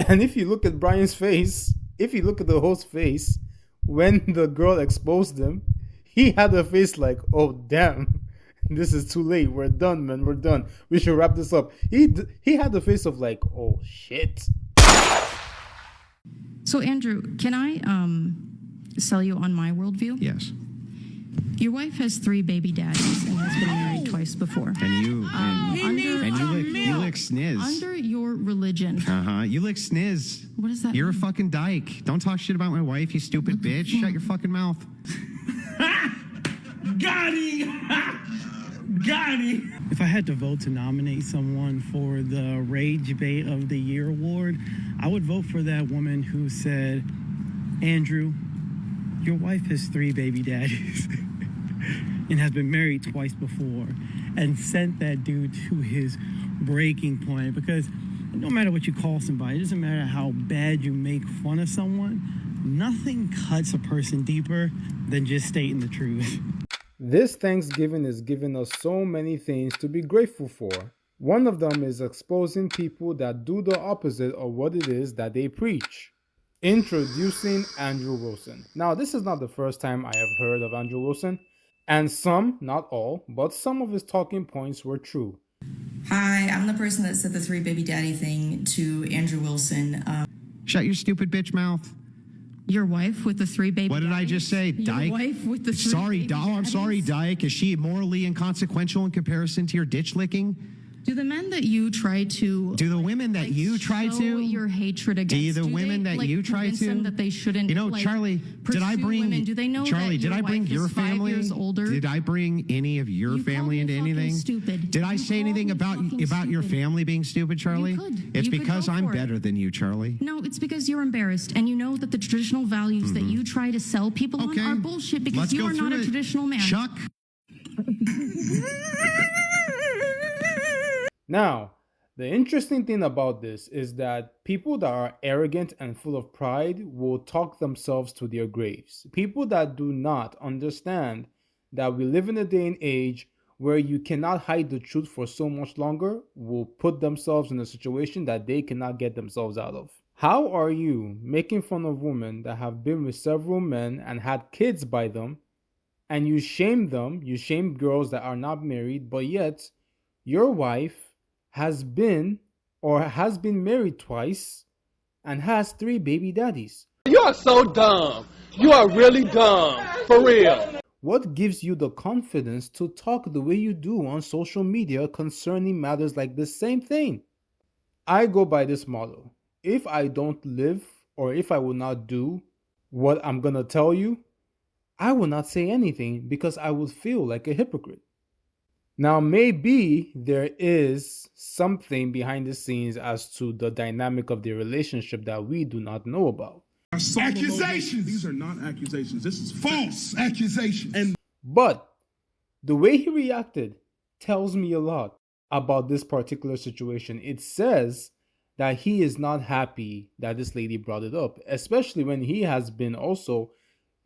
And if you look at Brian's face, if you look at the host's face, when the girl exposed him, he had a face like, oh damn, this is too late. We're done, man. We're done. We should wrap this up. He had the face of like, oh shit. So Andrew, can I sell you on my worldview? Yes. Your wife has 3 baby daddies and has been married twice before. And you lick sniz. Under your religion. You lick sniz. What is that? You're a fucking dyke. Don't talk shit about my wife, you stupid bitch. Shut your fucking mouth. Got him! Got him! If I had to vote to nominate someone for the Rage Bait of the Year award, I would vote for that woman who said, Andrew, your wife has 3 baby daddies and has been married twice before, and sent that dude to his breaking point. Because no matter what you call somebody, it doesn't matter how bad you make fun of someone, nothing cuts a person deeper than just stating the truth. This Thanksgiving is giving us so many things to be grateful for. One of them is exposing people that do the opposite of what it is that they preach. Introducing Andrew Wilson. Now, this is not the first time I have heard of Andrew Wilson, and some, not all, but some of his talking points were true. Hi, I'm the person that said the 3 baby daddy thing to Andrew Wilson. Shut your stupid bitch mouth. Your wife with the 3 baby What did daddies? I just say, Dyke? Your wife with the 3 Sorry, baby I'm sorry, daddies? Dyke. Is she morally inconsequential in comparison to your ditch licking? Do the men that you try to... Do the women that you try show to? your hatred against... Do the women they, that you try convince to? them that they shouldn't, You know, Charlie, did I pursue bring... women? Do they know Charlie, that did your I bring wife your is 5 family? years older? Did I bring any of your You family called me into fucking anything? stupid. Did I You say called anything me about fucking your stupid. family being stupid, Charlie? You could. It's You could because go I'm for it. better than you, Charlie. No, it's because you're embarrassed, and you know that the traditional values that you try to sell people on are bullshit because Let's you go are not through a it. traditional man. Chuck. Now, the interesting thing about this is that people that are arrogant and full of pride will talk themselves to their graves. People that do not understand that we live in a day and age where you cannot hide the truth for so much longer will put themselves in a situation that they cannot get themselves out of. How are you making fun of women that have been with several men and had kids by them, and you shame them, you shame girls that are not married, but yet your wife has been married twice and has 3 baby daddies? You are so dumb. You are really dumb. For real. What gives you the confidence to talk the way you do on social media concerning matters like this same thing? I go by this motto. If I don't live, or if I will not do what I'm gonna tell you, I will not say anything because I would feel like a hypocrite. Now, maybe there is something behind the scenes as to the dynamic of the relationship that we do not know about. Accusations! These are not accusations. This is false accusations. But the way he reacted tells me a lot about this particular situation. It says that he is not happy that this lady brought it up, especially when he has been also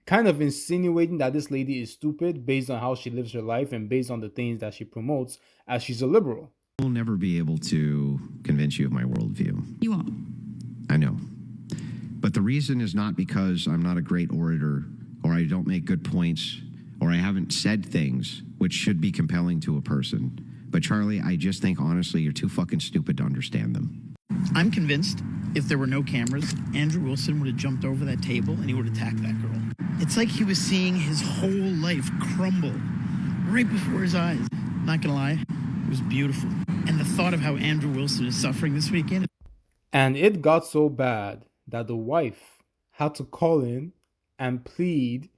kind of insinuating that this lady is stupid based on how she lives her life and based on the things that she promotes, as she's a liberal. I'll never be able to convince you of my worldview. You won't. I know. But the reason is not because I'm not a great orator, or I don't make good points, or I haven't said things which should be compelling to a person. But Charlie, I just think honestly you're too fucking stupid to understand them. I'm convinced if there were no cameras, Andrew Wilson would have jumped over that table and he would have attacked that girl. It's like he was seeing his whole life crumble right before his eyes. Not gonna lie, it was beautiful. And the thought of how Andrew Wilson is suffering this weekend. And it got so bad that the wife had to call in and plead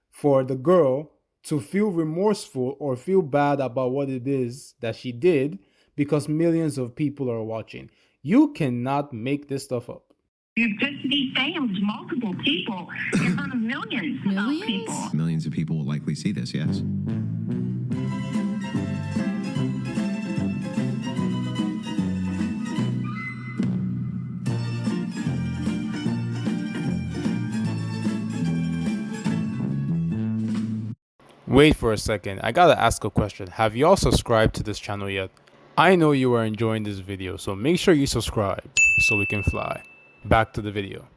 for the girl to feel remorseful or feel bad about what it is that she did because millions of people are watching. You cannot make this stuff up. You just defamed multiple people in front of millions of people. Millions of people will likely see this, yes. Wait for a second, I gotta ask a question. Have y'all subscribed to this channel yet? I know you are enjoying this video, so make sure you subscribe so we can fly. Back to the video.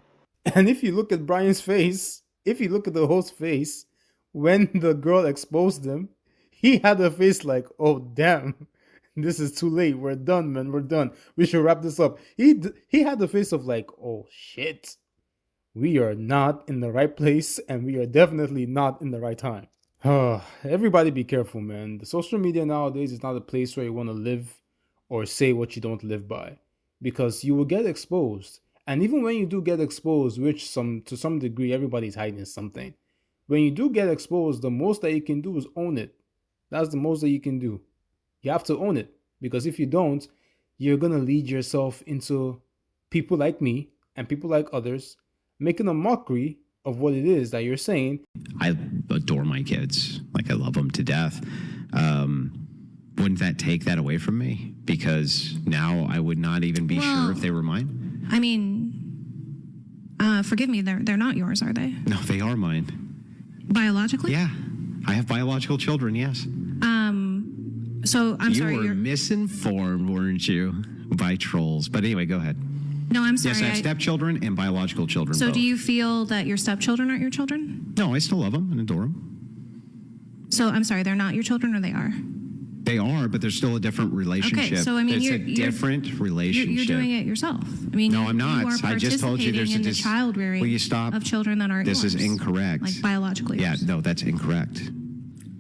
And if you look at Brian's face, if you look at the host's face, when the girl exposed him, he had a face like, oh, damn, this is too late. We're done, man. We're done. We should wrap this up. He had the face of like, oh, shit. We are not in the right place, and we are definitely not in the right time. Everybody be careful, man. The social media nowadays is not a place where you want to live or say what you don't live by, because you will get exposed. And even when you do get exposed, which to some degree everybody's hiding something, when you do get exposed, the most that you can do is own it. That's the most that you can do. You have to own it, because if you don't, you're gonna lead yourself into people like me and people like others making a mockery of what it is that you're saying. I adore my kids. Like, I love them to death. Wouldn't that take that away from me? Because now I would not even be sure if they were mine. I mean, forgive me, they're not yours, are they? No, they are mine. Biologically? Yeah. I have biological children, yes. So I'm sorry. You were misinformed, weren't you? By trolls. But anyway, go ahead. No, I'm sorry. Yes, I have stepchildren and biological children. So both. do you feel that your stepchildren aren't your children? No, I still love them and adore them. So I'm sorry, they're not your children, or they are? They are, but there's still a different relationship. Okay, so I mean, it's a different relationship. You're doing it yourself. I mean, no, I'm not. You are I just told you there's in a the child rearing will you stop? Of children that aren't This yours. is incorrect. Like biologically. Yeah, yours. no, that's incorrect.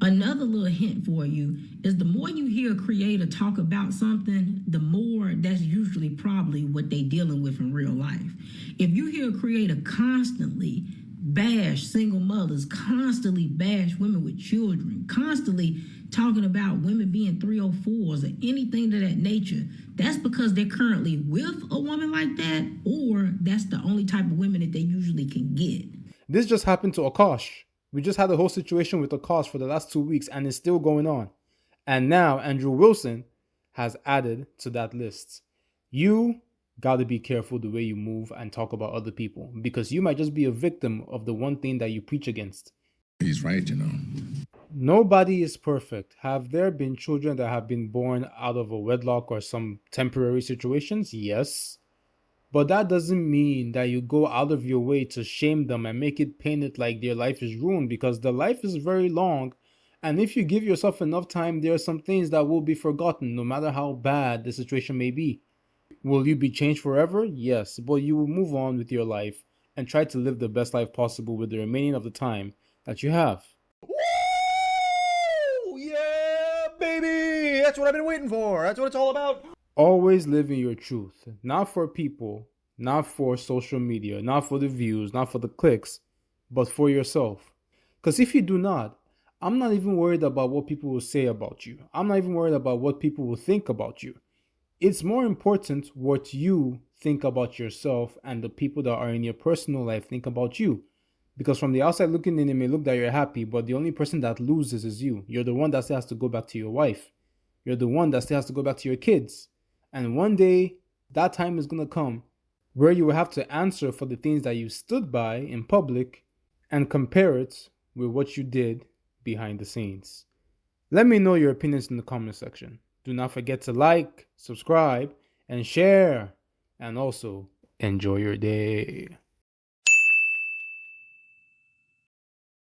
Another little hint for you is the more you hear a creator talk about something, the more that's usually probably what they dealing with in real life. If you hear a creator constantly bash single mothers, constantly bash women with children, constantly talking about women being 304s or anything to that nature, that's because they're currently with a woman like that, or that's the only type of women that they usually can get. This just happened to Akash. We just had the whole situation with Akash for the last 2 weeks, and it's still going on. And now Andrew Wilson has added to that list. You got to be careful the way you move and talk about other people, because you might just be a victim of the one thing that you preach against. He's right, you know. Nobody is perfect. Have there been children that have been born out of a wedlock or some temporary situations? Yes. But that doesn't mean that you go out of your way to shame them and make it paint it like their life is ruined, because their life is very long. And if you give yourself enough time, there are some things that will be forgotten, no matter how bad the situation may be. Will you be changed forever? Yes, but you will move on with your life and try to live the best life possible with the remaining of the time that you have. Woo! Yeah, baby! That's what I've been waiting for. That's what it's all about. Always live in your truth, not for people, not for social media, not for the views, not for the clicks, but for yourself. Because if you do not, I'm not even worried about what people will say about you. I'm not even worried about what people will think about you. It's more important what you think about yourself and the people that are in your personal life think about you. Because from the outside looking in, it may look that you're happy, but the only person that loses is you. You're the one that still has to go back to your wife. You're the one that still has to go back to your kids. And one day, that time is going to come where you will have to answer for the things that you stood by in public and compare it with what you did behind the scenes. Let me know your opinions in the comment section. Do not forget to like, subscribe, and share. And also, enjoy your day.